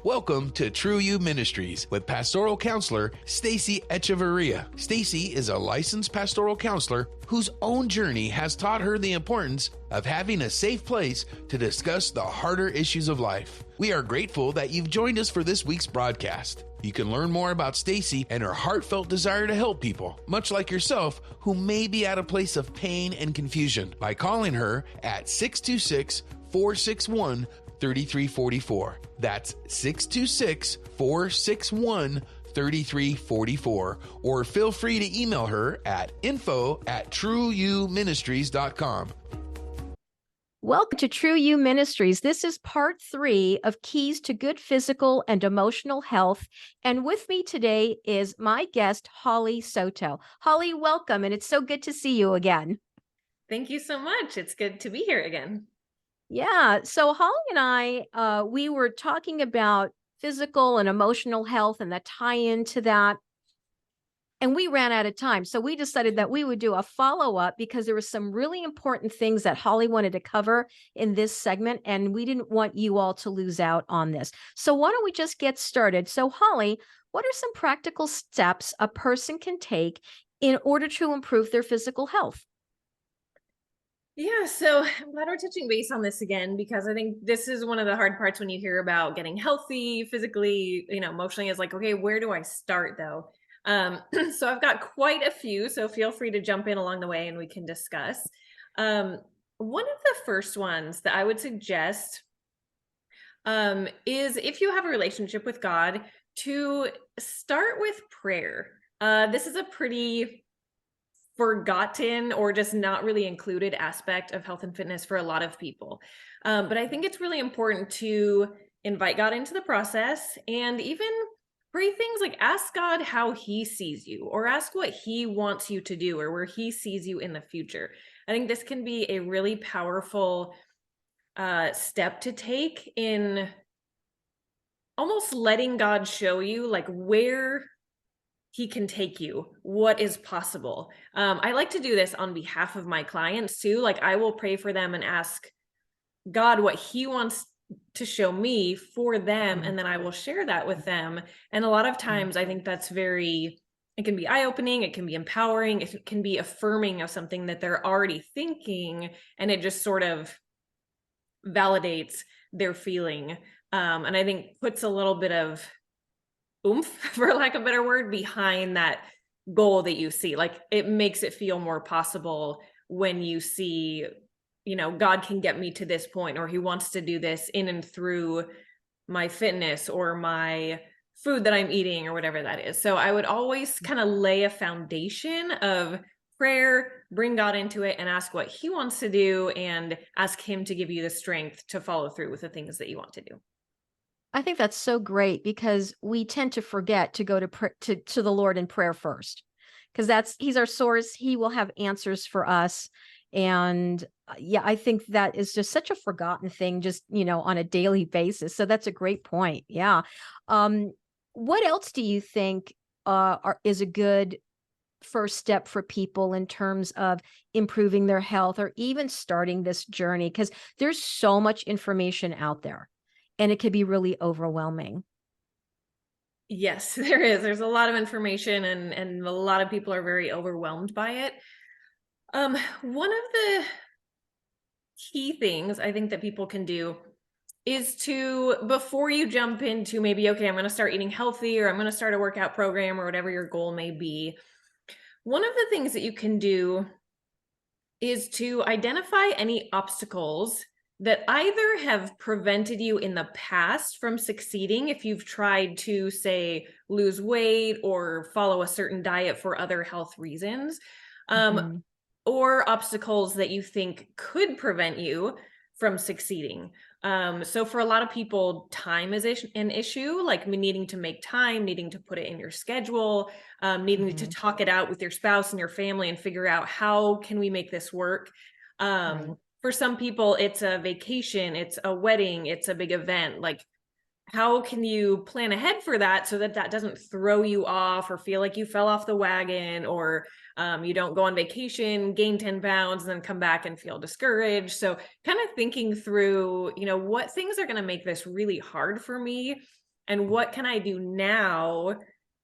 Welcome to True You Ministries with pastoral counselor Stacy Echeverria. Stacy is a licensed pastoral counselor whose own journey has taught her the importance of having a safe place to discuss the harder issues of life. We are grateful that you've joined us for this week's broadcast. You can learn more about Stacy and her heartfelt desire to help people, much like yourself, who may be at a place of pain and confusion, by calling her at 626-461-3344. That's 626-461-3344. Or feel free to email her at info@trueyouministries.com. Welcome to True You Ministries. This is part 3 of Keys to Good Physical and Emotional Health. And with me today is my guest, Holly Soto. Holly, welcome. And it's so good to see you again. Thank you so much. It's good to be here again. Yeah. So Holly and I, we were talking about physical and emotional health and the tie-in to that. And we ran out of time. So we decided that we would do a follow-up because there were some really important things that Holly wanted to cover in this segment, and we didn't want you all to lose out on this. So why don't we just get started? So Holly, what are some practical steps a person can take in order to improve their physical health? Yeah, so I'm glad we're touching base on this again, because I think this is one of the hard parts when you hear about getting healthy physically, emotionally, is like, okay, where do I start though? So I've got quite a few, so feel free to jump in along the way and we can discuss. One of the first ones that I would suggest is, if you have a relationship with God, to start with prayer. This is a pretty forgotten or just not really included aspect of health and fitness for a lot of people. But I think it's really important to invite God into the process, and even pray things like ask God how he sees you, or ask what he wants you to do, or where he sees you in the future. I think this can be a really powerful step to take in almost letting God show you like where he can take you, what is possible. I like to do this on behalf of my clients too. Like, I will pray for them and ask God what he wants to show me for them, and then I will share that with them. And a lot of times I think that's it can be eye-opening, it can be empowering, it can be affirming of something that they're already thinking, and it just sort of validates their feeling. And I think puts a little bit of oomph, for lack of a better word, behind that goal that you see. Like, it makes it feel more possible when you see, God can get me to this point, or he wants to do this in and through my fitness or my food that I'm eating, or whatever that is. So I would always kind of lay a foundation of prayer, bring God into it, and ask what he wants to do, and ask him to give you the strength to follow through with the things that you want to do. I think that's so great, because we tend to forget to go to the Lord in prayer first, because he's our source. He will have answers for us. And yeah, I think that is just such a forgotten thing, just, on a daily basis. So that's a great point. Yeah. What else do you think is a good first step for people in terms of improving their health, or even starting this journey? Because there's so much information out there, and it could be really overwhelming. Yes, there is. There's a lot of information, and a lot of people are very overwhelmed by it. One of the key things I think that people can do is to, before you jump into maybe, okay, I'm going to start eating healthy, or I'm going to start a workout program, or whatever your goal may be, one of the things that you can do is to identify any obstacles that either have prevented you in the past from succeeding, if you've tried to, say, lose weight or follow a certain diet for other health reasons, or obstacles that you think could prevent you from succeeding. So for a lot of people, time is an issue, like needing to make time, needing to put it in your schedule, needing to talk it out with your spouse and your family and figure out, how can we make this work? For some people, it's a vacation, it's a wedding, it's a big event. Like, how can you plan ahead for that so that that doesn't throw you off, or feel like you fell off the wagon, or you don't go on vacation, gain 10 pounds, and then come back and feel discouraged? So kind of thinking through, what things are going to make this really hard for me, and what can I do now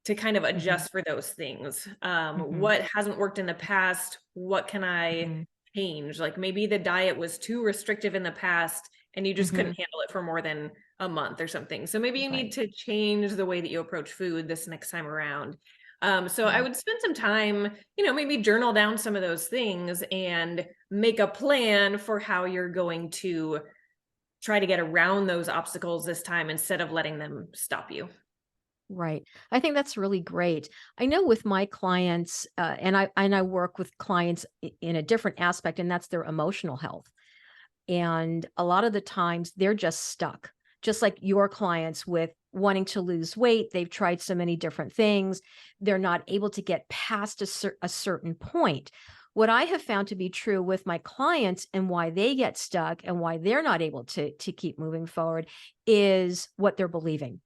to kind of adjust for those things? What hasn't worked in the past? What can I change? Like maybe the diet was too restrictive in the past and you just couldn't handle it for more than a month or something. So maybe you need to change the way that you approach food this next time around. So I would spend some time, maybe journal down some of those things and make a plan for how you're going to try to get around those obstacles this time instead of letting them stop you. Right. I think that's really great. I know with my clients, and I work with clients in a different aspect, and that's their emotional health. And a lot of the times they're just stuck, just like your clients with wanting to lose weight. They've tried so many different things. They're not able to get past a certain point. What I have found to be true with my clients and why they get stuck and why they're not able to keep moving forward is what they're believing.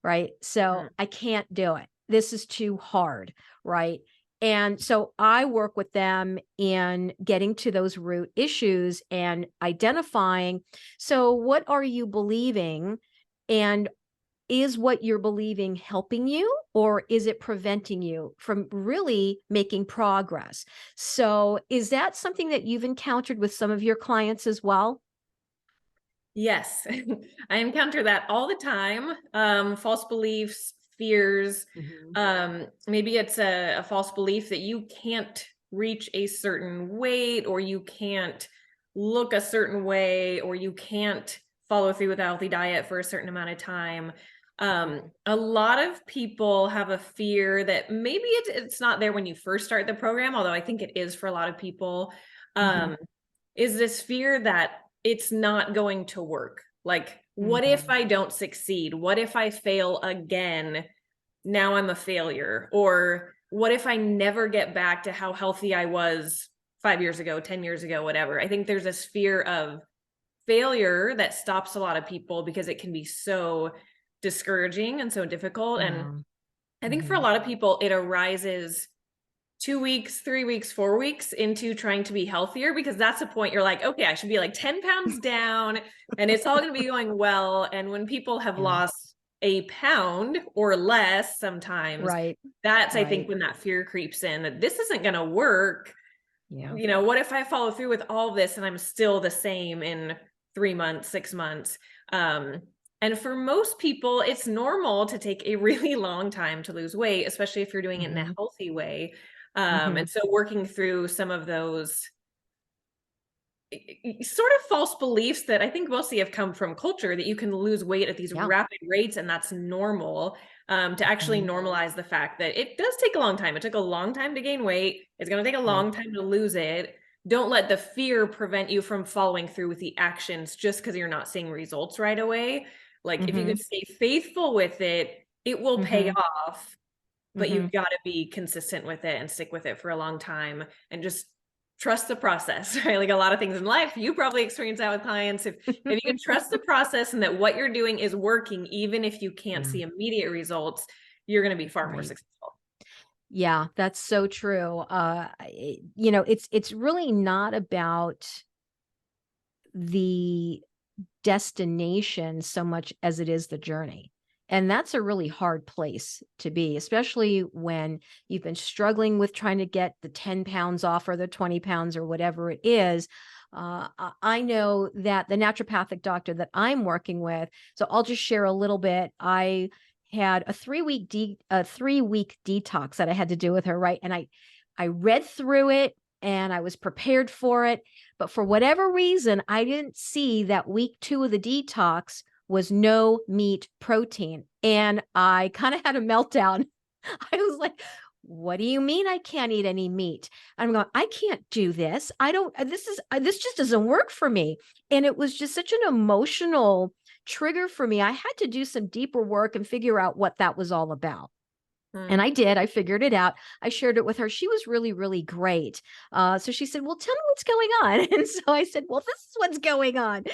Right. So I can't do it. This is too hard. Right. And so I work with them in getting to those root issues and identifying. So, what are you believing? And is what you're believing helping you, or is it preventing you from really making progress? So, is that something that you've encountered with some of your clients as well? Yes, I encounter that all the time. False beliefs, fears. Maybe it's a false belief that you can't reach a certain weight, or you can't look a certain way, or you can't follow through with a healthy diet for a certain amount of time. A lot of people have a fear that maybe it's not there when you first start the program, although I think it is for a lot of people. Is this fear that it's not going to work? Like, what if I don't succeed? What if I fail again? Now I'm a failure. Or what if I never get back to how healthy I was 5 years ago, 10 years ago, whatever? I think there's this fear of failure that stops a lot of people because it can be so discouraging and so difficult. And Yeah. I think for a lot of people, it arises 2 weeks, 3 weeks, 4 weeks into trying to be healthier, because that's the point you're like, okay, I should be like 10 pounds down and it's all going to be going well. And when people have Yeah. lost a pound or less, sometimes Right. that's, I think, Right. when that fear creeps in that this isn't going to work. Yeah. What if I follow through with all this and I'm still the same in 3 months, 6 months? And for most people, it's normal to take a really long time to lose weight, especially if you're doing it in a healthy way. And so working through some of those sort of false beliefs that I think mostly have come from culture, that you can lose weight at these Yeah. rapid rates and that's normal, to actually normalize the fact that it does take a long time. It took a long time to gain weight. It's going to take a Right. long time to lose it. Don't let the fear prevent you from following through with the actions just because you're not seeing results right away. Like if you can stay faithful with it, it will pay off, but you've got to be consistent with it and stick with it for a long time and just trust the process, right? Like a lot of things in life, you probably experience that with clients. If you can trust the process and that what you're doing is working, even if you can't Yeah. see immediate results, you're going to be far more Right. successful. Yeah, that's so true. It's really not about the destination so much as it is the journey. And that's a really hard place to be, especially when you've been struggling with trying to get the 10 pounds off or the 20 pounds or whatever it is. I know that the naturopathic doctor that I'm working with, so I'll just share a little bit. I had a 3-week detox that I had to do with her, right? And I read through it and I was prepared for it. But for whatever reason, I didn't see that week 2 of the detox was no meat protein. And I kind of had a meltdown. I was like, what do you mean I can't eat any meat? I'm going, I can't do this. I don't, this just doesn't work for me. And it was just such an emotional trigger for me. I had to do some deeper work and figure out what that was all about. And I did. I figured it out. I shared it with her. She was really, really great. So she said, "Well, tell me what's going on." And so I said, "Well, this is what's going on."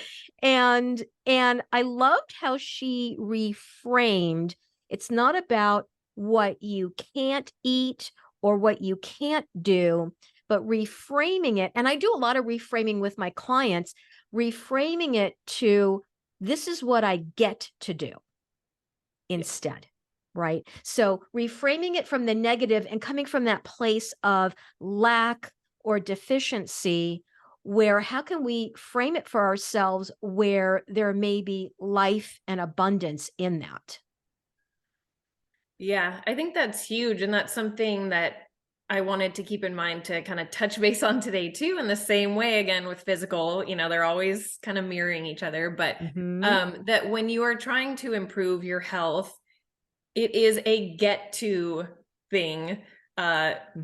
And I loved how she reframed. It's not about what you can't eat or what you can't do, but reframing it. And I do a lot of reframing with my clients, reframing it to this is what I get to do. instead, right? So reframing it from the negative and coming from that place of lack or deficiency, where how can we frame it for ourselves where there may be life and abundance in that? Yeah, I think that's huge. And that's something that I wanted to keep in mind to kind of touch base on today too. In the same way, again, with physical, they're always kind of mirroring each other, but Mm-hmm. that when you are trying to improve your health, it is a get to thing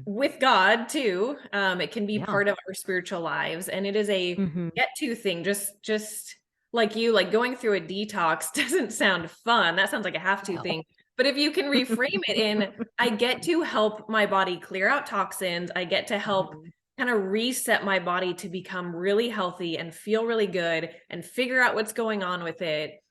with God too. It can be Yeah. part of our spiritual lives, and it is a Mm-hmm. get to thing. Just like you, like going through a detox doesn't sound fun. That sounds like a have to No. thing. But if you can reframe it in, I get to help my body clear out toxins, I get to help Mhm. kind of reset my body to become really healthy and feel really good and figure out what's going on with it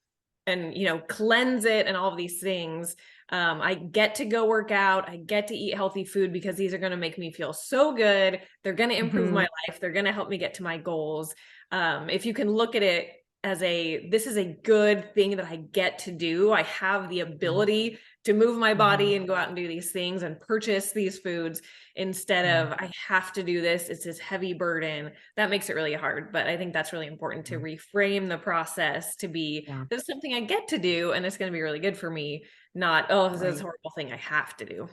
and cleanse it and all of these things. I get to go work out, I get to eat healthy food because these are going to make me feel so good, they're going to improve my Mhm. life, they're going to help me get to my goals. If you can look at it as this is a good thing that I get to do, I have the Mhm. ability to move my body Mhm. and go out and do these things and purchase these foods instead Yeah. of I have to do this, it's this heavy burden that makes it really hard. But I think that's really important to Yeah. reframe the process to be, Yeah. this is something I get to do and it's going to be really good for me, not, oh, this is a Right. horrible thing I have to do.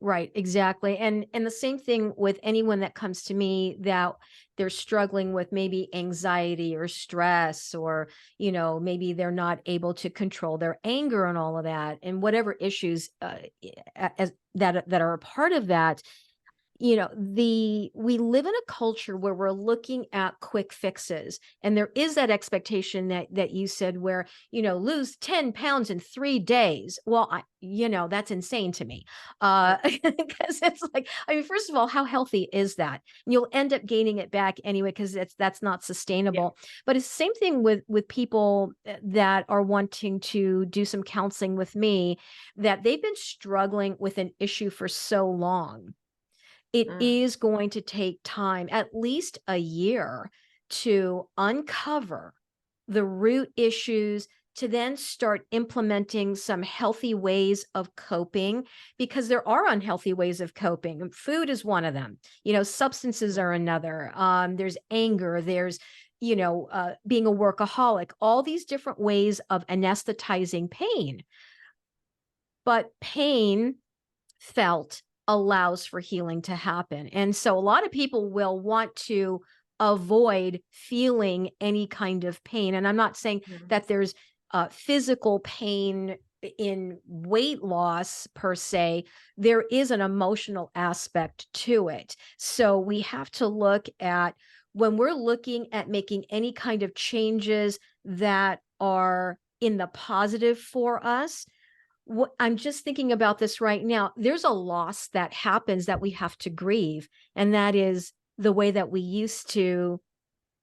Right, exactly. And the same thing with anyone that comes to me that they're struggling with maybe anxiety or stress, or maybe they're not able to control their anger and all of that, and whatever issues as that are a part of that. We live in a culture where we're looking at quick fixes, and there is that expectation that you said, where lose 10 pounds in 3 days. Well, that's insane to me, Yeah. because it's like, I mean, first of all, how healthy is that? And you'll end up gaining it back anyway, because that's not Yeah. sustainable. But it's the same thing with people that are wanting to do some counseling with me, that they've been struggling with an issue for so long. It Mm. is going to take time, at least a year, to uncover the root issues, to then start implementing some healthy ways of coping, because there are unhealthy ways of coping. And food is one of them. Substances are another. There's anger, there's being a workaholic, all these different ways of anesthetizing pain. But pain felt allows for healing to happen. And so a lot of people will want to avoid feeling any kind of pain. And I'm not saying Mm. that there's physical pain in weight loss per se. There is an emotional aspect to it. So we have to look at, when we're looking at making any kind of changes that are in the positive for us. I'm just thinking about this right now. There's a loss that happens that we have to grieve, and that is the way that we used to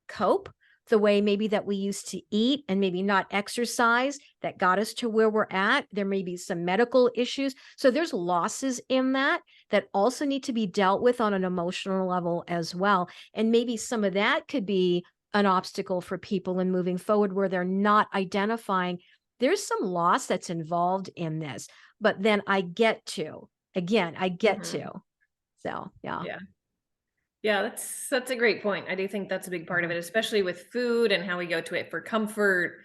cope, the way maybe that we used to eat and maybe not exercise that got us to where we're at. There may be some medical issues. So there's losses in that also need to be dealt with on an emotional level as well. And maybe some of that could be an obstacle for people in moving forward, where they're not identifying there's some loss that's involved in this. But then I get to, again, I get Mhm. to. So, yeah. Yeah. Yeah, that's a great point. I do think that's a big part of Mhm. it, especially with food and how we go to it for comfort.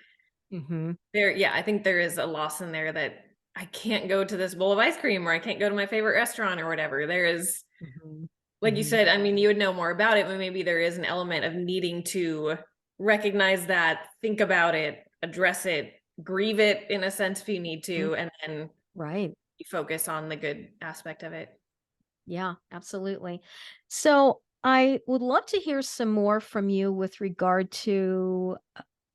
Mhm. Yeah, I think there is a loss in there that I can't go to this bowl of ice cream, or I can't go to my favorite restaurant or whatever. There is, Mhm. like you Mhm. said, I mean, you would know more about it, but maybe there is an element of needing to recognize that, think about it, address it, grieve it in a sense if you need Mhm. to, and then Right. you focus on the good aspect of it. Yeah, absolutely. So I would love to hear some more from you with regard to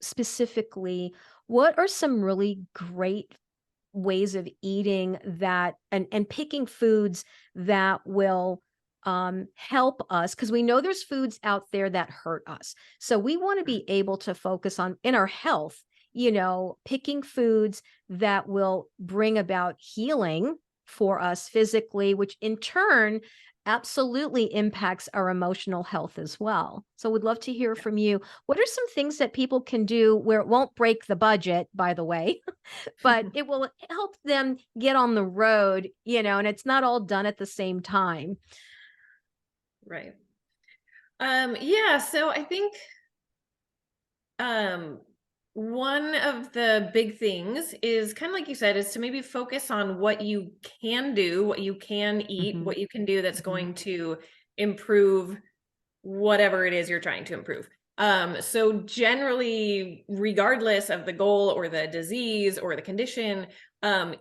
specifically, what are some really great ways of eating that, and picking foods that will help us, because we know there's foods out there that hurt us. So we want to be able to focus on, in our health, picking foods that will bring about healing for us physically, which in turn absolutely impacts our emotional health as well. So we'd love to hear from you. What are some things that people can do where it won't break the budget, by the way, but it will help them get on the road, and it's not all done at the same time? Right. Yeah, so I think um one of the big things is kind of like you said, is to maybe focus on what you can do, what you can eat, Mhm, what you can do that's mhm, going to improve whatever it is you're trying to improve. So generally, regardless of the goal or the disease or the condition,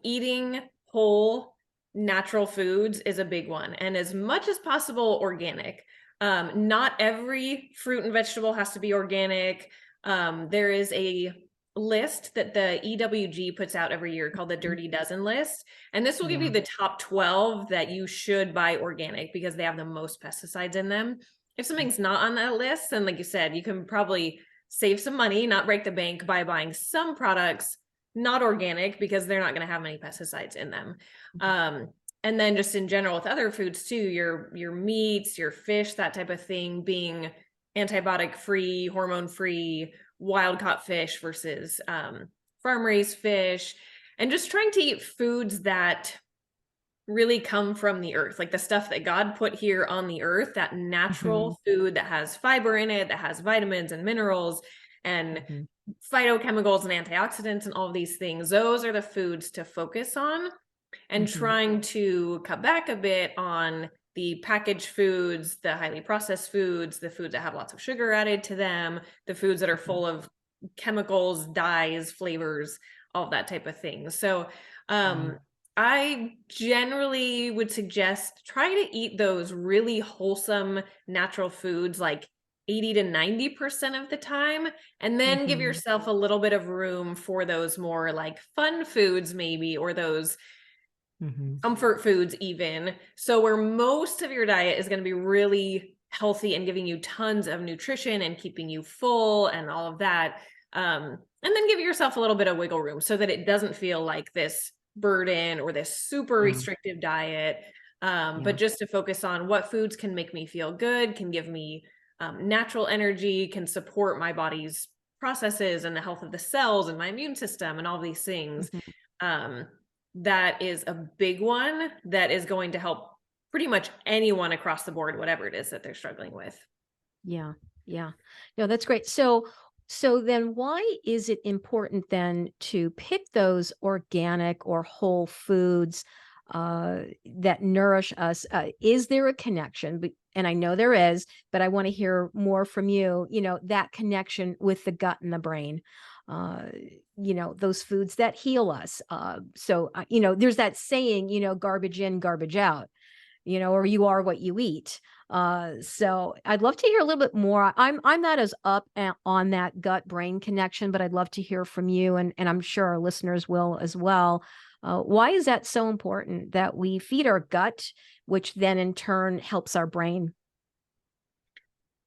eating whole natural foods is a big one. And as much as possible, organic. Not every fruit and vegetable has to be organic. There is a list that the EWG puts out every year called the mhm. Dirty Dozen list. And this will give you Yeah. the top 12 that you should buy organic because they have the most pesticides in them. If something's not on that list, then like you said, you can probably save some money, not break the bank by buying some products not organic because they're not going to have many pesticides in them. And then just in general with other foods too, your meats, your fish, that type of thing being antibiotic free, hormone free, wild caught fish versus farm raised fish, and just trying to eat foods that really come from the earth, like the stuff that God put here on the earth, that Mhm, natural food that has fiber in it, that has vitamins and minerals and mhm, phytochemicals and antioxidants and all of these things. Those are the foods to focus on, and mhm, trying to cut back a bit on the packaged foods, the highly processed foods, the foods that have lots of sugar added to them, the foods that are mhm, full of chemicals, dyes, flavors, all that type of thing. So, yeah. I generally would suggest try to eat those really wholesome natural foods like 80 to 90% of the time, and then give Mhm, yourself a little bit of room for those more like fun foods, maybe, or those mhm, comfort foods, even. So, where most of your diet is going to be really healthy and giving you tons of nutrition and keeping you full and all of that. And then give yourself a little bit of wiggle room so that it doesn't feel like this burden or this super yeah, restrictive diet. yeah, But just to focus on what foods can make me feel good, can give me natural energy, can support my body's processes and the health of the cells and my immune system and all these things. mhm. Um, that is a big one that is going to help pretty much anyone across the board, whatever it is that they're struggling with. Yeah, yeah. No, that's great. So then why is it important then to pick those organic or whole foods that nourish us? Is there a connection? And I know there is, but I want to hear more from you, that connection with the gut and the brain. Uh, those foods that heal us. There's that saying, garbage in, garbage out, or you are what you eat. So I'd love to hear a little bit more. I'm not as on that gut brain connection, but I'd love to hear from you, and I'm sure our listeners will as well. Why is that so important that we feed our gut, which then in turn helps our brain?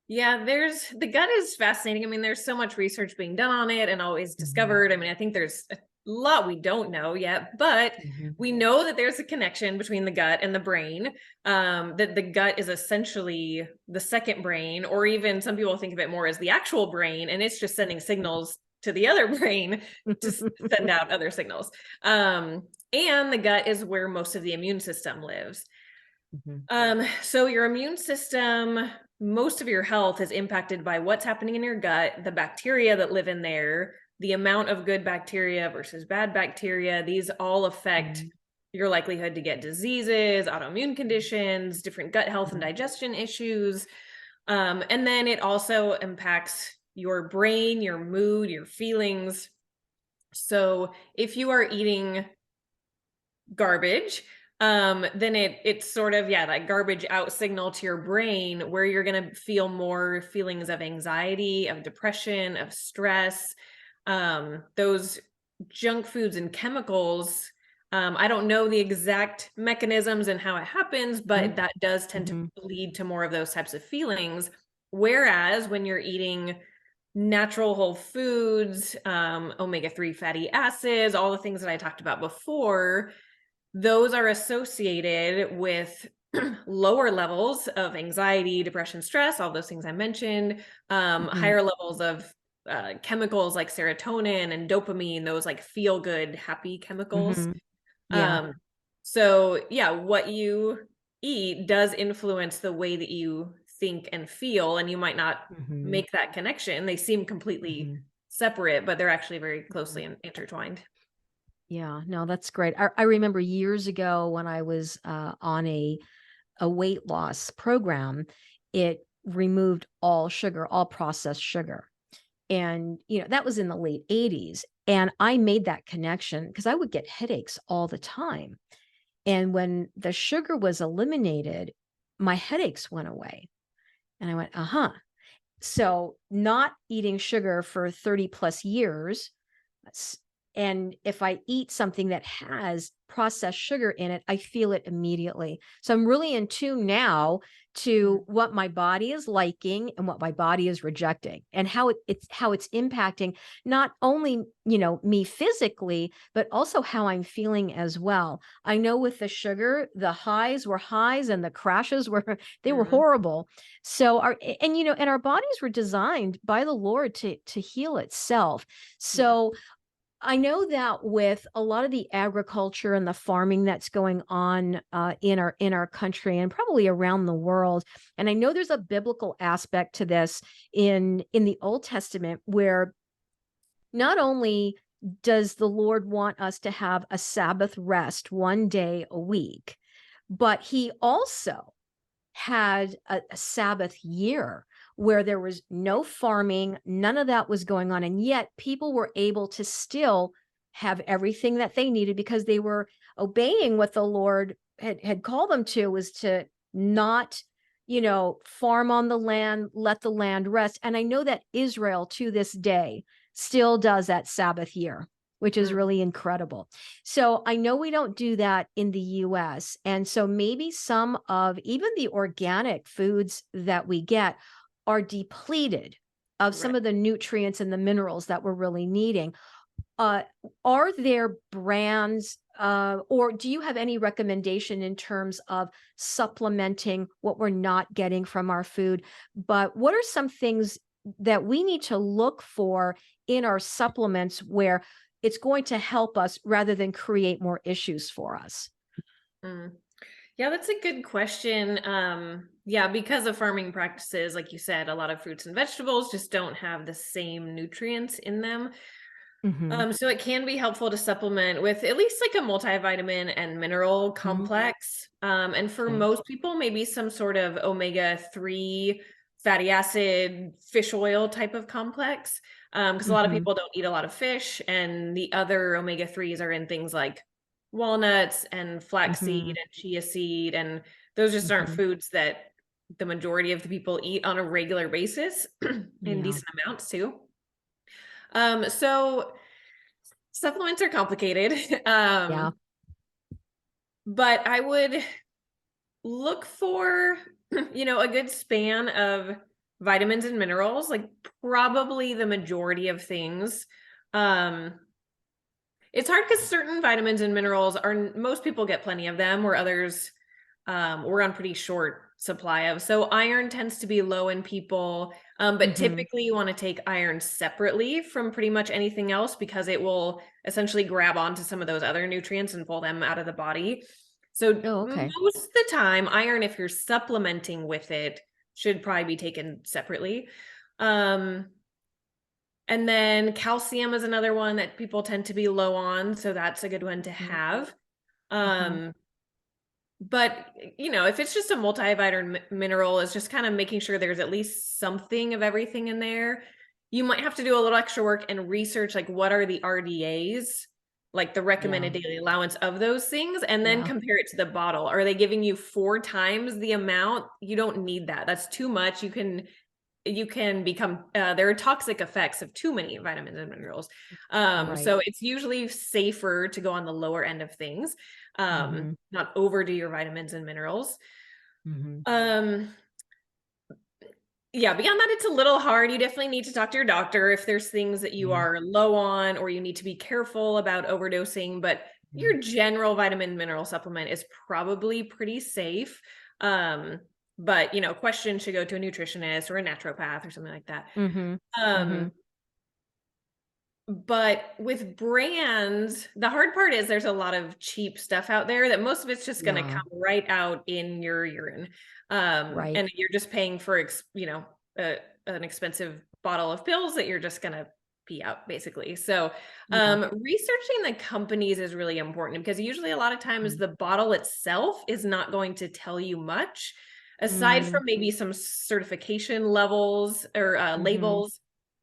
Yeah, there's the gut is fascinating. I mean, there's so much research being done on it and always Mhm, discovered. I mean, I think there's a lot we don't know yet, but mhm, we know that there's a connection between the gut and the brain. That the gut is essentially the second brain, or even some people think of it more as the actual brain, and it's just sending signals to the other brain to send out other signals. And the gut is where most of the immune system lives. mhm, So your immune system, most of your health is impacted by what's happening in your gut, the bacteria that live in there, the amount of good bacteria versus bad bacteria. These all affect mhm, your likelihood to get diseases, autoimmune conditions, different gut health and mhm, digestion issues. And then it also impacts your brain, your mood, your feelings. So if you are eating garbage, then it's sort of, yeah, that garbage out signal to your brain where you're going to feel more feelings of anxiety, of depression, of stress. Those junk foods and chemicals, I don't know the exact mechanisms and how it happens, but that does tend to mhm, lead to more of those types of feelings. Whereas when you're eating natural whole foods, omega-3 fatty acids, all the things that I talked about before, those are associated with lower levels of anxiety, depression, stress, all those things I mentioned, higher levels of chemicals like serotonin and dopamine, those like feel good, happy chemicals. Yeah. So yeah, what you eat does influence the way that you think and feel, and you might not make that connection. They seem completely separate, but they're actually very closely intertwined. Yeah, no, that's great. I remember years ago when I was on a weight loss program, it removed all sugar, all processed sugar. And, that was in the late 80s. And I made that connection because I would get headaches all the time. And when the sugar was eliminated, my headaches went away. And I went, uh-huh. So not eating sugar for 30 plus years, and if I eat something that has processed sugar in it, I feel it immediately. So I'm really in tune now to what my body is liking and what my body is rejecting, and how it's impacting not only, me physically, but also how I'm feeling as well. I know with the sugar, the highs were highs and the crashes were they were Mm, horrible. So and our bodies were designed by the Lord to heal itself. yeah. So I know that with a lot of the agriculture and the farming that's going on in our country and probably around the world, and I know there's a biblical aspect to this in the Old Testament, where not only does the Lord want us to have a Sabbath rest one day a week, but He also had a Sabbath year where there was no farming, none of that was going on. And yet people were able to still have everything that they needed because they were obeying what the Lord had called them to, was to not, farm on the land, let the land rest. And I know that Israel to this day still does that Sabbath year, which is Mm, really incredible. So I know we don't do that in the US. And so maybe some of even the organic foods that we get are depleted of some right. of the nutrients and the minerals that we're really needing. Uh, are there brands, or do you have any recommendation in terms of supplementing what we're not getting from our food? But what are some things that we need to look for in our supplements where it's going to help us rather than create more issues for us? Mm. Yeah, that's a good question. Yeah, because of farming practices, like you said, a lot of fruits and vegetables just don't have the same nutrients in them. Mm-hmm. So it can be helpful to supplement with at least like a multivitamin and mineral Mm-hmm. complex. And for Okay. most people, maybe some sort of omega-3 fatty acid fish oil type of complex. Because a lot of Mm-hmm. people don't eat a lot of fish, and the other omega-3s are in things like walnuts and flaxseed Mm-hmm. and chia seed. And those just aren't Mm-hmm. foods that the majority of the people eat on a regular basis in Yeah. decent amounts too. So supplements are complicated. Yeah. But I would look for, a good span of vitamins and minerals, like probably the majority of things. Um, it's hard because certain vitamins and minerals are, most people get plenty of them, where others we're on pretty short supply of. So iron tends to be low in people, but Mm-hmm. typically you want to take iron separately from pretty much anything else because it will essentially grab onto some of those other nutrients and pull them out of the body. So Oh, okay. most of the time, iron, if you're supplementing with it, should probably be taken separately. Um, and then calcium is another one that people tend to be low on, so that's a good one to Mm-hmm. have. Mm-hmm. Um, but, if it's just a multivitamin mineral, is just kind of making sure there's at least something of everything in there. You might have to do a little extra work and research, like, what are the RDAs, like the Yeah. recommended daily allowance of those things, and then Yeah. compare it to the bottle. Are they giving you 4 times the amount? You don't need that. That's too much. You can become there are toxic effects of too many vitamins and minerals. Right. So it's usually safer to go on the lower end of things, Mm-hmm. not overdo your vitamins and minerals. Mm-hmm. um yeah, beyond that, it's a little hard. You definitely need to talk to your doctor if there's things that you Yeah. are low on or you need to be careful about overdosing. But your general vitamin mineral supplement is probably pretty safe. But question should go to a nutritionist or a naturopath or something like that. Mm-hmm. Mm-hmm. Um, but with brands, the hard part is there's a lot of cheap stuff out there that most of it's just going to Yeah. come right out in your urine. Right. And you're just paying for, an expensive bottle of pills that you're just going to pee out basically. So, Yeah. researching the companies is really important because usually a lot of times the bottle itself is not going to tell you much aside Mm-hmm. from maybe some certification levels or Mm-hmm. labels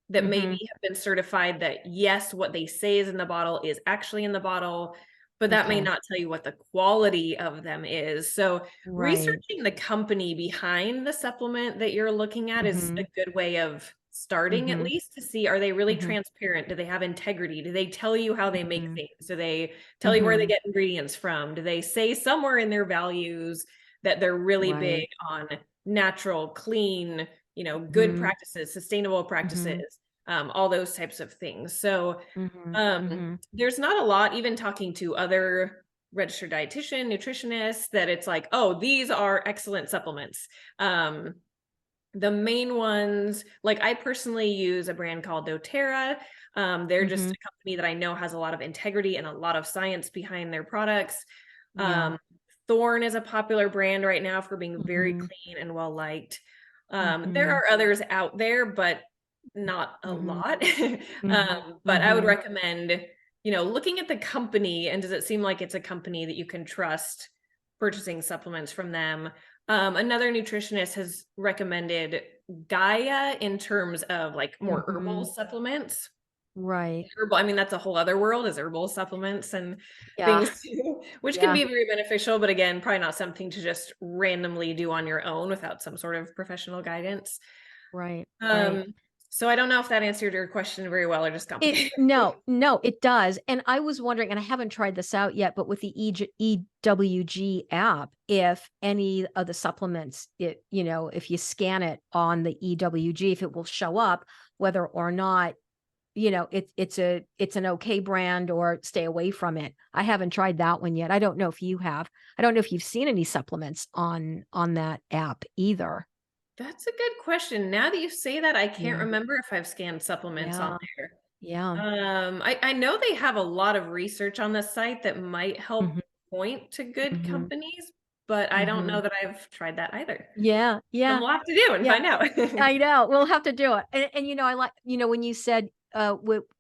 that maybe Mm-hmm. have been certified that yes, what they say is in the bottle is actually in the bottle, but that may Okay. not tell you what the quality of them is. So Right. researching the company behind the supplement that you're looking at is Mm-hmm. a good way of starting at Mm-hmm. least to see, are they really Mm-hmm. transparent? Do they have integrity? Do they tell you how they make Mm-hmm. things? Do they tell you where they Mm-hmm. get ingredients from? Do they say somewhere in their values that they're really big Right. on natural, clean, good Mm-hmm. practices, sustainable Mm-hmm. practices, all those types of things. So Mm-hmm. um, Mm-hmm. there's not a lot, even talking to other registered dietitian, nutritionists, that it's like, oh, these are excellent supplements. The main ones, like I personally use a brand called doTERRA. They're just Mm-hmm. a company that I know has a lot of integrity and a lot of science behind their products. Yeah. Um, Thorne is a popular brand right now for being very Mm-hmm. clean and well liked. There Mm-hmm. are others out there, but not a Mm-hmm. lot. Mm-hmm. But I would Mm-hmm. recommend, looking at the company and does it seem like it's a company that you can trust purchasing supplements from them? Another nutritionist has recommended Gaia in terms of like more Mm-hmm. herbal supplements. Right. Herbal, I mean, that's a whole other world, is herbal supplements and Yeah. things too, which can Yeah. be very beneficial, but again, probably not something to just randomly do on your own without some sort of professional guidance. Right. Right. Um, so I don't know if that answered your question very well or just It complicated. no, it does. And I was wondering, and I haven't tried this out yet, but with the EWG app, if any of the supplements, if you scan it on the EWG, if it will show up, whether or not, it's an okay brand or stay away from it. I haven't tried that one yet. I don't know if you have. I don't know if you've seen any supplements on that app either. That's a good question. Now that you say that, I can't Yeah. remember if I've scanned supplements on Yeah. there. Yeah. I know they have a lot of research on the site that might help Hmm. point to good Hmm. companies, but I don't Hmm. know that I've tried that either. Yeah. Yeah. We'll have to do and Yeah. find out. I know. We'll have to do it. And I like, when you said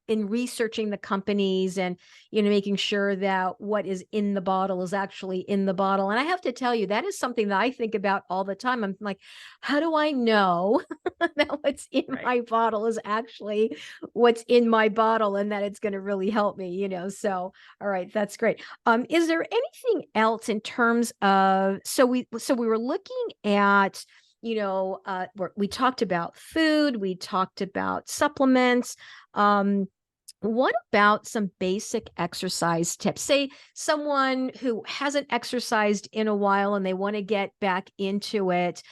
in researching the companies and making sure that what is in the bottle is actually in the bottle. And I have to tell you, that is something that I think about all the time. I'm like, how do I know that what's in Right. my bottle is actually what's in my bottle and that it's going to really help me, So, all right, that's great. Is there anything else in terms of so we were looking at we talked about food, we talked about supplements. What about some basic exercise tips? Say someone who hasn't exercised in a while and they want to get back into it.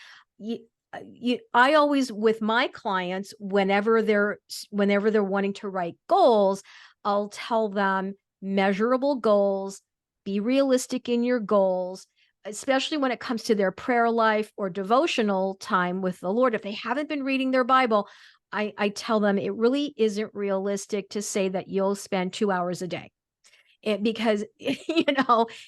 I always, with my clients, whenever they're wanting to write goals, I'll tell them measurable goals, be realistic in your goals, especially when it comes to their prayer life or devotional time with the Lord. If they haven't been reading their Bible, I tell them it really isn't realistic to say that you'll spend 2 hours a day. Because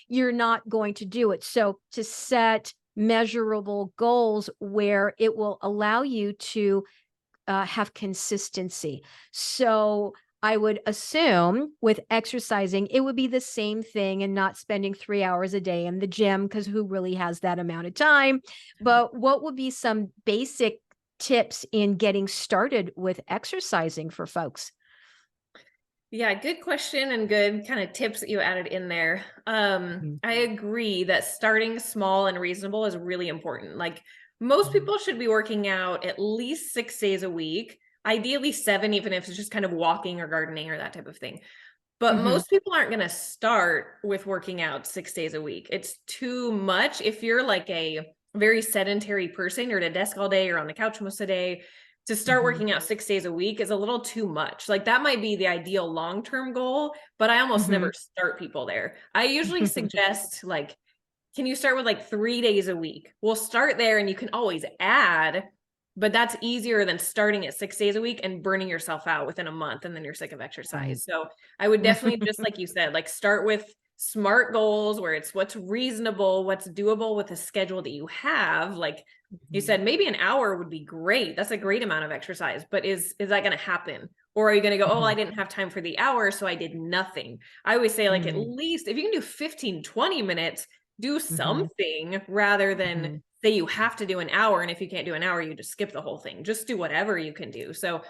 you're not going to do it. So to set measurable goals where it will allow you to have consistency. So I would assume with exercising, it would be the same thing and not spending 3 hours a day in the gym, because who really has that amount of time? But what would be some basic tips in getting started with exercising for folks? Yeah, good question and good kind of tips that you added in there. Mhm. I agree that starting small and reasonable is really important. Like most Mhm. people should be working out at least 6 days a week, ideally seven, even if it's just kind of walking or gardening or that type of thing. But Mhm. most people aren't going to start with working out 6 days a week. It's too much. If you're like a very sedentary person, you're at a desk all day or on the couch most of the day, to start working out 6 days a week is a little too much. Like that might be the ideal long-term goal, but I almost never start people there. I usually suggest like, can you start with like 3 days a week? We'll start there and you can always add, but that's easier than starting at 6 days a week and burning yourself out within a month and then you're sick of exercise. So I would definitely, just like you said, like start with smart goals where it's what's reasonable, what's doable with the schedule that you have. Like you said, maybe an hour would be great. That's a great amount of exercise, but is that going to happen? Or are you going to go, oh, I didn't have time for the hour, so I did nothing. I always say like, at least if you can do 15, 20 minutes, do something rather than say you have to do an hour. And if you can't do an hour, you just skip the whole thing. Just do whatever you can do. So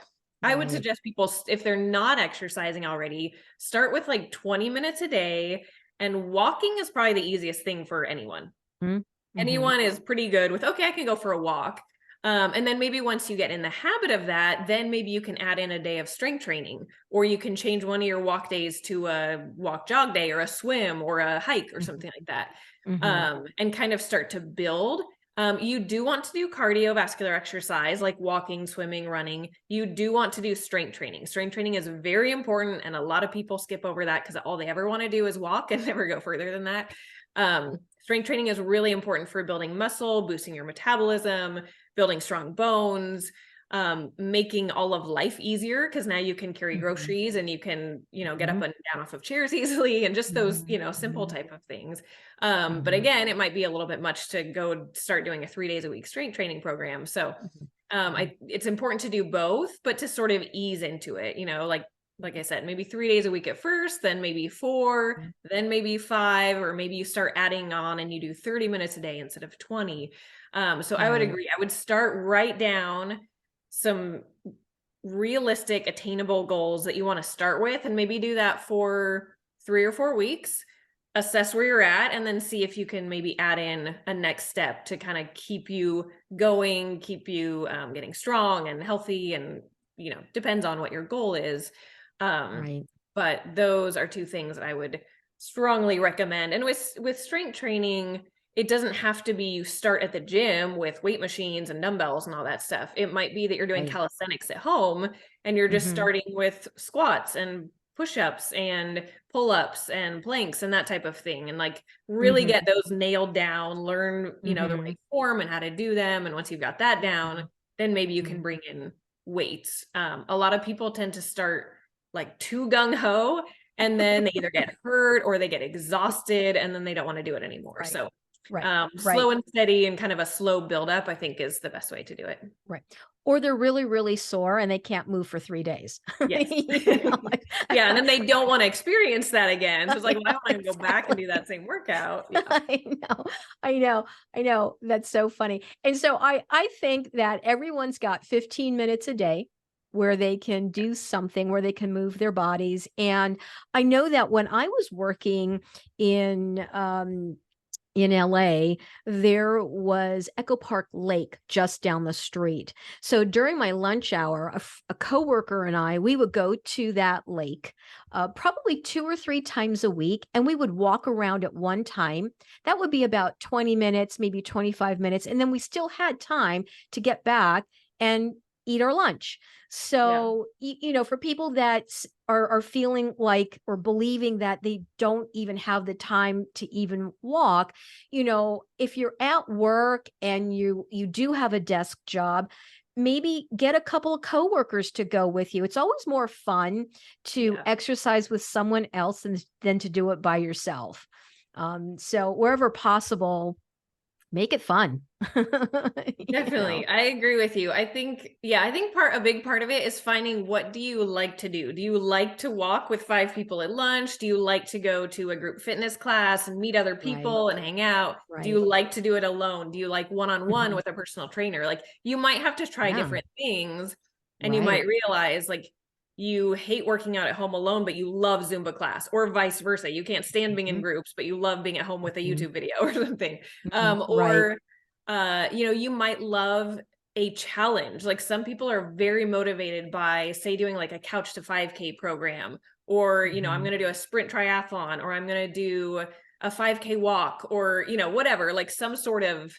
I would suggest people, if they're not exercising already, start with like 20 minutes a day. And walking is probably the easiest thing for anyone. Anyone is pretty good with, okay, I can go for a walk. And then maybe once you get in the habit of that, then maybe you can add in a day of strength training, or you can change one of your walk days to a walk jog day or a swim or a hike or something like that. And kind of start to build. You do want to do cardiovascular exercise like walking, swimming, running. You do want to do strength training. Strength training is very important. And a lot of people skip over that because all they ever want to do is walk and never go further than that. Strength training is really important for building muscle, boosting your metabolism, building strong bones, making all of life easier because now you can carry groceries and you can, get up and down off of chairs easily and just those, simple type of things. But again, it might be a little bit much to go start doing a 3 days a week strength training program. So it's important to do both, but to sort of ease into it, like I said, maybe 3 days a week at first, then maybe 4, then maybe 5, or maybe you start adding on and you do 30 minutes a day instead of 20. So I would agree. I would write down some realistic, attainable goals that you want to start with, and maybe do that for 3 or 4 weeks, assess where you're at, and then see if you can maybe add in a next step to kind of keep you going, keep you getting strong and healthy, and, depends on what your goal is. But those are 2 things that I would strongly recommend. And with strength training, it doesn't have to be you start at the gym with weight machines and dumbbells and all that stuff. It might be that you're doing calisthenics at home and you're just starting with squats and push-ups and pull-ups and planks and that type of thing. And like really get those nailed down, learn, the right form and how to do them. And once you've got that down, then maybe you can bring in weights. A lot of people tend to start like too gung-ho, and then they either get hurt or they get exhausted and then they don't want to do it anymore. So slow and steady and kind of a slow buildup, I think, is the best way to do it. Or they're really, really sore and they can't move for 3 days. Yes. Yeah. And then they don't want to experience that again. So it's like, well, I don't want to go back and do that same workout. Yeah. I know. That's so funny. And so I think that everyone's got 15 minutes a day where they can do something, where they can move their bodies. And I know that when I was working in LA, there was Echo Park Lake just down the street. So during my lunch hour, a coworker and I, we would go to that lake probably 2 or 3 times a week, and we would walk around at one time. That would be about 20 minutes, maybe 25 minutes. And then we still had time to get back and eat our lunch. So, for people that are feeling like or believing that they don't even have the time to even walk, if you're at work and you do have a desk job, maybe get a couple of coworkers to go with you. It's always more fun to exercise with someone else than to do it by yourself. So wherever possible, make it fun. Definitely. I agree with you. I think a big part of it is finding, what do you like to do? Do you like to walk with 5 people at lunch? Do you like to go to a group fitness class and meet other people and hang out? Do you like to do it alone? Do you like one-on-one with a personal trainer? Like, you might have to try different things, and you might realize like you hate working out at home alone, but you love Zumba class, or vice versa. You can't stand being in groups, but you love being at home with a YouTube video or something. You might love a challenge. Like, some people are very motivated by, say, doing like a couch to 5K program, or, I'm going to do a sprint triathlon, or I'm going to do a 5K walk, or, whatever, like some sort of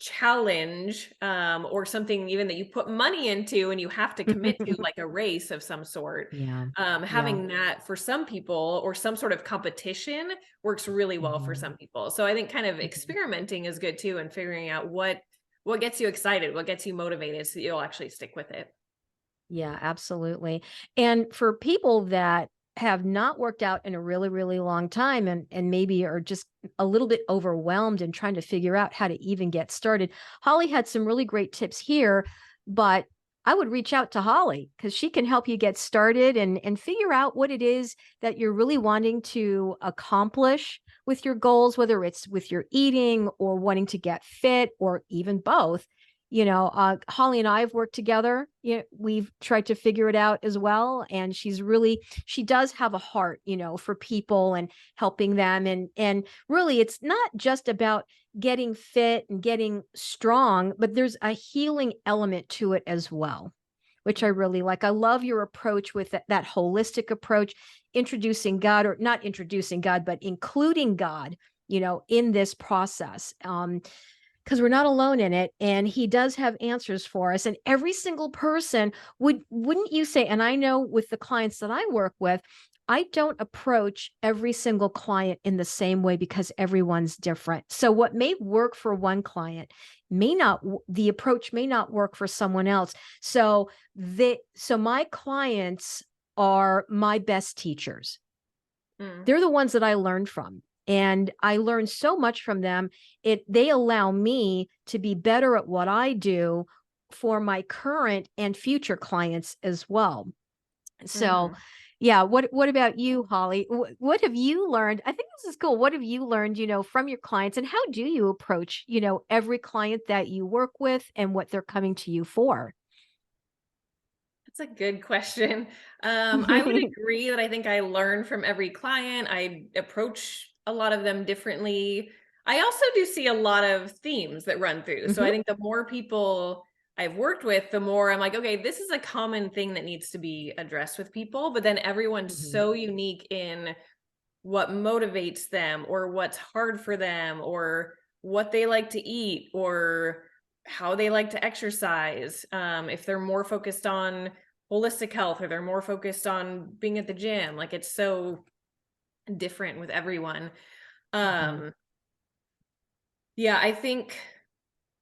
challenge, or something even that you put money into and you have to commit to, like a race of some sort, Yeah. Yeah. having that for some people, or some sort of competition, works really well for Mhm. some people. So I think kind of Mhm. experimenting is good too, and figuring out what gets you excited, what gets you motivated, so you'll actually stick with it. Yeah, absolutely. And for people that have not worked out in a really, really long time and maybe are just a little bit overwhelmed and trying to figure out how to even get started, Holly had some really great tips here, but I would reach out to Holly because she can help you get started and figure out what it is that you're really wanting to accomplish with your goals, whether it's with your eating or wanting to get fit or even both. Holly and I have worked together. We've tried to figure it out as well. And she does have a heart, for people and helping them. And really, it's not just about getting fit and getting strong, but there's a healing element to it as well, which I really like. I love your approach with that holistic approach, introducing God, or not introducing God, but including God, in this process. Because we're not alone in it, and he does have answers for us, and every single person wouldn't you say, and I know with the clients that I work with, I don't approach every single client in the same way because everyone's different. So what may work for one client may not the approach may not work for someone else. So my clients are my best teachers. Mm. They're the ones that I learned from. And I learned so much from them. They allow me to be better at what I do for my current and future clients as well. So, Mhm. yeah, what about you, Holly? What have you learned? I think this is cool. What have you learned, from your clients, and how do you approach, every client that you work with and what they're coming to you for? That's a good question. I would agree that I think I learn from every client. I approach a lot of them differently. I also do see a lot of themes that run through. So I Hmm. think the more people I've worked with, the more I'm like, okay, this is a common thing that needs to be addressed with people. But then everyone's Hmm. so unique in what motivates them, or what's hard for them, or what they like to eat, or how they like to exercise. If they're more focused on holistic health, or they're more focused on being at the gym, like it's so different with everyone. Hmm. um yeah, I think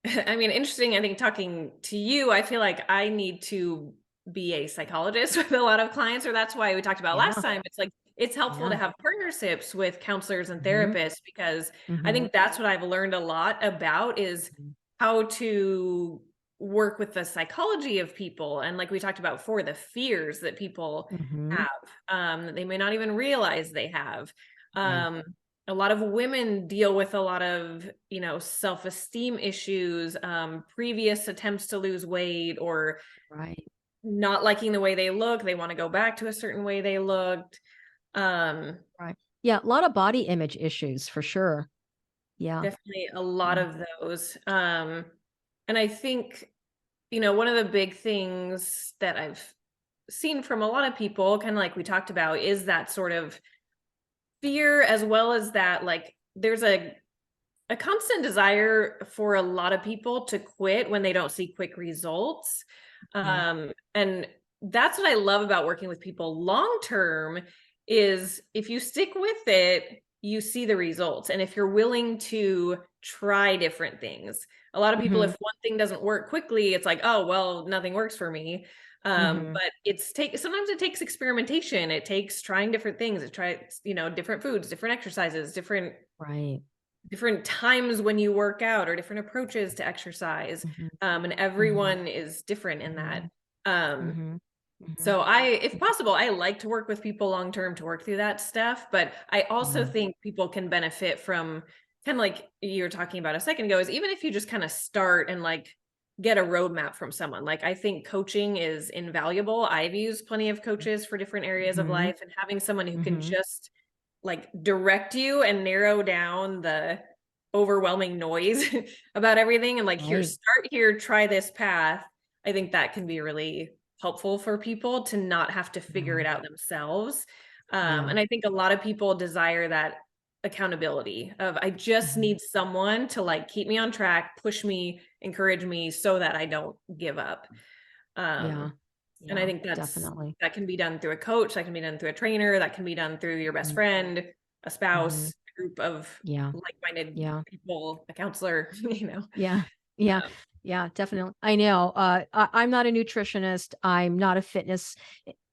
I mean, interesting. I think talking to you, I feel like I need to be a psychologist with a lot of clients, or that's why we talked about last Yeah. time. It's like it's helpful to Yeah. have partnerships with counselors and Hmm. therapists, because I Hmm. think that's what I've learned a lot about, is how to work with the psychology of people. And like we talked about before, the fears that people Hmm. have, that they may not even realize they have. Right. Um, a lot of women deal with a lot of, self-esteem issues, previous attempts to lose weight, or Right. not liking the way they look. They want to go back to a certain way they looked. um Right. Yeah, a lot of body image issues for sure. Yeah. Definitely a lot Yeah. of those. And I think, one of the big things that I've seen from a lot of people, kind of like we talked about, is that sort of fear, as well as that, like, there's a constant desire for a lot of people to quit when they don't see quick results. Mhm. And that's what I love about working with people long term, is if you stick with it, you see the results. And if you're willing to try different things, a lot of people, Mhm. if one thing doesn't work quickly, it's like, oh, well, nothing works for me. Mhm. But sometimes it takes experimentation. It takes trying different things. It tries, different foods, different exercises, Right. different times when you work out, or different approaches to exercise. Mhm. And Mhm. everyone is different in that. Mhm. um Mhm. Mhm. so if possible, I like to work with people long term to work through that stuff, but I also Yeah. think people can benefit from, kind of like you were talking about a second ago, is even if you just kind of start and like get a roadmap from someone. Like, I think coaching is invaluable. I've used plenty of coaches for different areas of Mhm. life, and having someone who can Mhm. just like direct you and narrow down the overwhelming noise about everything, and like, here, Right. start here, try this path. I think that can be really helpful for people to not have to figure Yeah. it out themselves. Yeah. And I think a lot of people desire that accountability of, I just Mhm. need someone to like keep me on track, push me, encourage me so that I don't give up. Yeah. And I Yeah, think definitely. that can be done through a coach, that can be done through a trainer, that can be done through your best Mhm. friend, a Mhm. spouse, a group of Yeah. like-minded Yeah. people, a counselor, you know. Yeah. Yeah. Um, Yeah, definitely. I know. I'm not a nutritionist. I'm not a fitness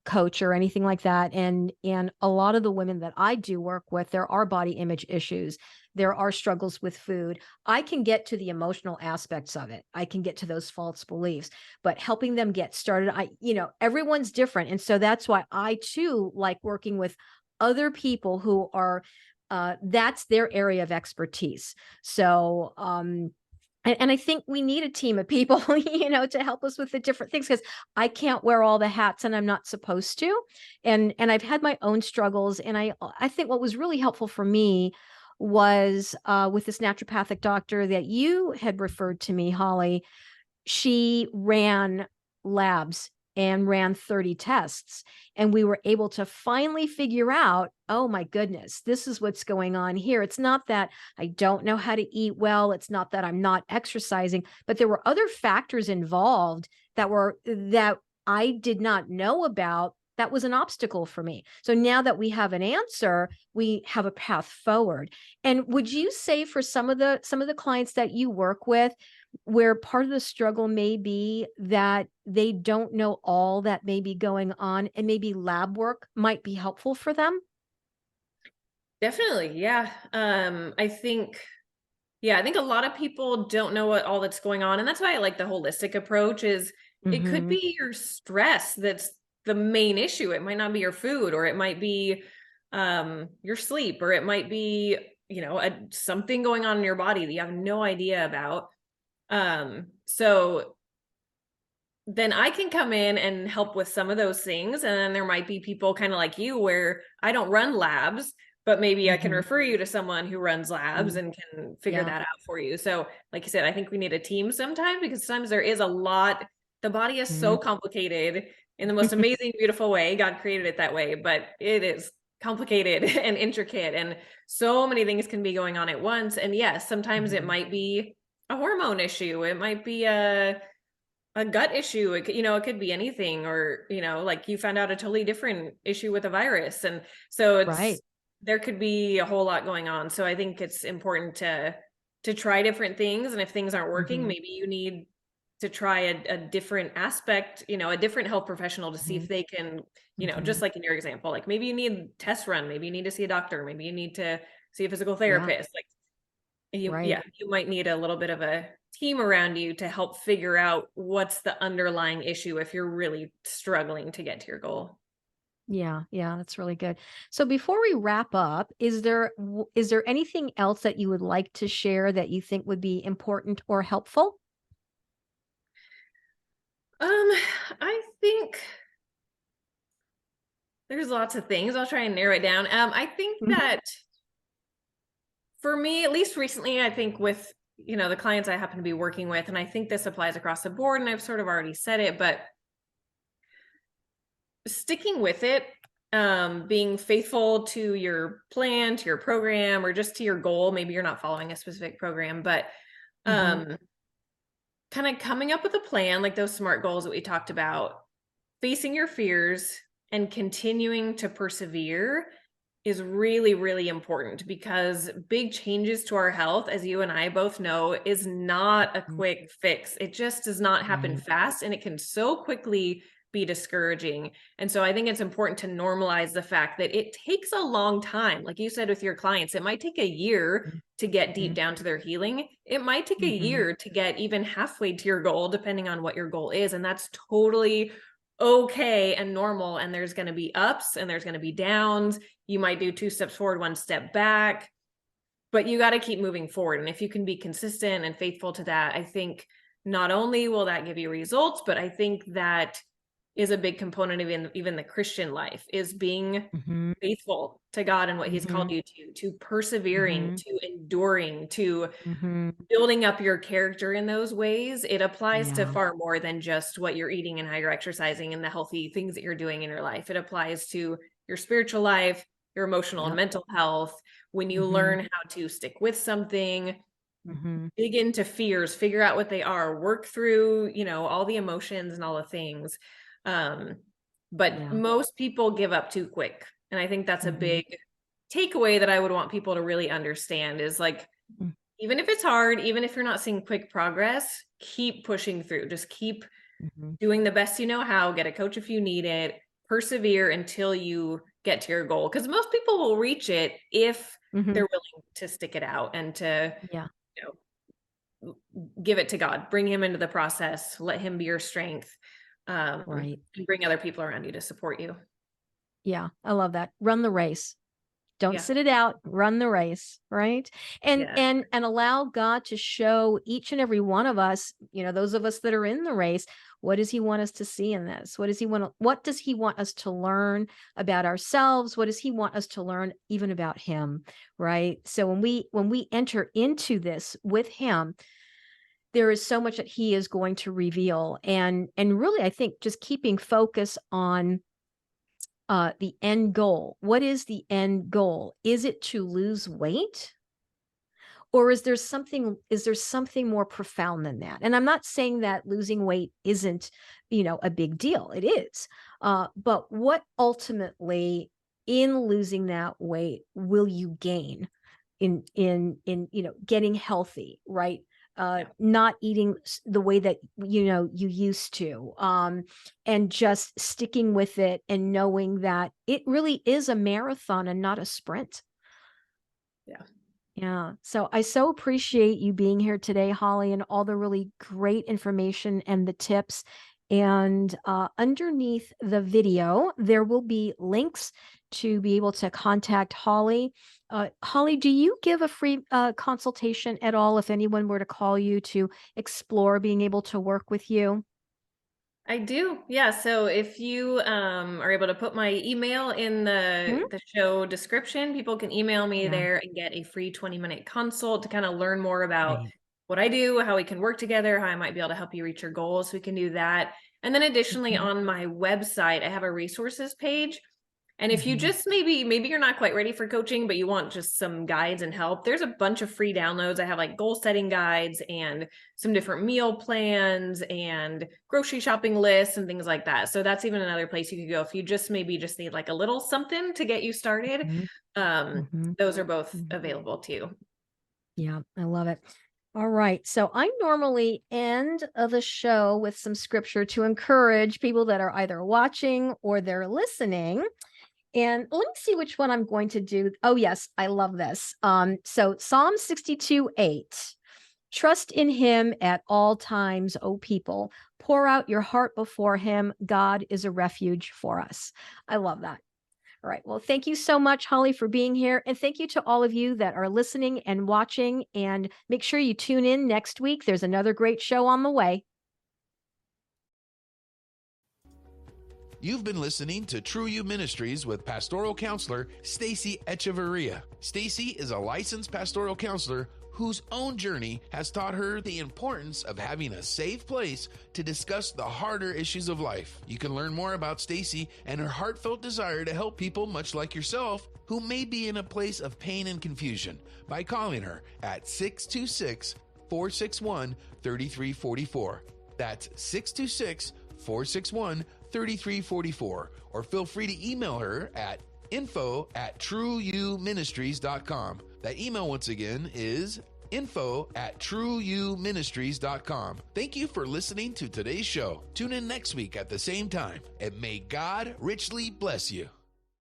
coach or anything like that. And a lot of the women that I do work with, there are body image issues. There are struggles with food. I can get to the emotional aspects of it. I can get to those false beliefs, but helping them get started, everyone's different. And so that's why I too like working with other people who are that's their area of expertise. So, and I think we need a team of people, to help us with the different things because I can't wear all the hats and I'm not supposed to. And I've had my own struggles. And I think what was really helpful for me was with this naturopathic doctor that you had referred to me, Holly. She ran labs and ran 30 tests. And we were able to finally figure out, oh my goodness, this is what's going on here. It's not that I don't know how to eat well. It's not that I'm not exercising, but there were other factors involved that I did not know about. That was an obstacle for me. So now that we have an answer, we have a path forward. And would you say for some of the clients that you work with, where part of the struggle may be that they don't know all that may be going on and maybe lab work might be helpful for them? Definitely. Yeah. I think a lot of people don't know what all that's going on. And that's why I like the holistic approach is it could Mhm. be your stress that's the main issue. It might not be your food, or it might be your sleep, or it might be, something going on in your body that you have no idea about. So then I can come in and help with some of those things. And then there might be people kind of like you where I don't run labs, but maybe I can Mhm. refer you to someone who runs labs Mm. and can figure Yeah. that out for you. So, like you said, I think we need a team sometimes because sometimes there is a lot. The body is so Mhm. complicated in the most amazing, beautiful way. God created it that way, but it is complicated and intricate, and so many things can be going on at once. And yes, sometimes it Mhm. might be a hormone issue, it might be a gut issue. It could be anything, or, like you found out a totally different issue with a virus. And so Right. there could be a whole lot going on. So I think it's important to try different things. And if things aren't working, Mhm. maybe you need to try a different aspect, a different health professional to see Mhm. if they can, just Mhm. like in your example, like maybe you need test run, maybe you need to see a doctor, maybe you need to see a physical Yeah. therapist. Like Right. you might need a little bit of a team around you to help figure out what's the underlying issue if you're really struggling to get to your goal. Yeah. Yeah. That's really good. So before we wrap up, is there anything else that you would like to share that you think would be important or helpful? Um, I think there's lots of things. I'll try and narrow it down. I think Mhm. that for me, at least recently, I think with, the clients I happen to be working with, and I think this applies across the board, and I've sort of already said it, but sticking with it, being faithful to your plan, to your program, or just to your goal. Maybe you're not following a specific program, but Mhm. um, kind of coming up with a plan, like those SMART goals that we talked about, facing your fears and continuing to persevere is really, really important, because big changes to our health, as you and I both know, is not a Mhm. quick fix. It just does not happen Right. fast, and it can so quickly be discouraging. And so I think it's important to normalize the fact that it takes a long time. Like you said with your clients, it might take a year to get deep Mhm. down to their healing. It might take a Mhm. year to get even halfway to your goal, depending on what your goal is. And that's totally okay and normal. And there's going to be ups and there's going to be downs. You might do 2 steps forward, 1 step back, but you got to keep moving forward. And if you can be consistent and faithful to that, I think not only will that give you results, but I think that is a big component of even the Christian life, is being Mhm. faithful to God and what he's called Mhm. you to persevering, Mhm. to enduring, to Mhm. building up your character in those ways. It applies to Yeah. far more than just what you're eating and how you're exercising and the healthy things that you're doing in your life. It applies to your spiritual life, your emotional and Yep. mental health, when you Mhm. learn how to stick with something, Mhm. dig into fears, figure out what they are, work through, all the emotions and all the things. But Yeah. most people give up too quick. And I think that's a Mhm. big takeaway that I would want people to really understand is like, Mm. even if it's hard, even if you're not seeing quick progress, keep pushing through. Just keep Mhm. doing the best you know how, get a coach if you need it, persevere until you get to your goal. Because most people will reach it if Mhm. they're willing to stick it out and to, Yeah. give it to God, bring him into the process, let him be your strength, Right. and bring other people around you to support you. Yeah. I love that. Run the race. Don't Yeah. sit it out, run the race, right? And Yeah. and and allow God to show each and every one of us, those of us that are in the race, what does he want us to see in this? What does he want us to learn about ourselves? What does he want us to learn even about him, right? So when we enter into this with him, there is so much that he is going to reveal. And really, I think just keeping focus on the end goal. What is the end goal? Is it to lose weight? Or is there something more profound than that? And I'm not saying that losing weight isn't, a big deal. It is. But what ultimately in losing that weight will you gain in getting healthy, right? Yeah. Not eating the way that you used to, and just sticking with it and knowing that it really is a marathon and not a sprint. Yeah. Yeah. So I so appreciate you being here today, Holly, and all the really great information and the tips. And underneath the video, there will be links to be able to contact Holly. Holly, do you give a free consultation at all if anyone were to call you to explore being able to work with you? I do. Yeah. So if you are able to put my email in Mhm. the show description, people can email me Yeah. there and get a free 20-minute consult to kind of learn more about Right. what I do, how we can work together, how I might be able to help you reach your goals. We can do that. And then additionally Mhm. on my website, I have a resources page. And if you Mhm. just maybe you're not quite ready for coaching, but you want just some guides and help, there's a bunch of free downloads. I have like goal setting guides and some different meal plans and grocery shopping lists and things like that. So that's even another place you could go if you just need like a little something to get you started. Mhm. Mhm. Those are both Mhm. available too. Yeah, I love it. All right. So I normally end the show with some scripture to encourage people that are either watching or they're listening. And let me see which one I'm going to do. Oh, yes, I love this. So Psalm 62:8. Trust in him at all times, O people. Pour out your heart before him. God is a refuge for us. I love that. All right. Well, thank you so much, Holly, for being here. And thank you to all of you that are listening and watching. And make sure you tune in next week. There's another great show on the way. You've been listening to True You Ministries with pastoral counselor Stacy Echeverria. Stacy is a licensed pastoral counselor whose own journey has taught her the importance of having a safe place to discuss the harder issues of life. You can learn more about Stacy and her heartfelt desire to help people much like yourself who may be in a place of pain and confusion by calling her at 626-461-3344. That's 626-461-3344, or feel free to email her at info@trueyouministries.com. That email once again is info@trueyouministries.com. Thank you for listening to today's show. Tune in next week at the same time, and may God richly bless you.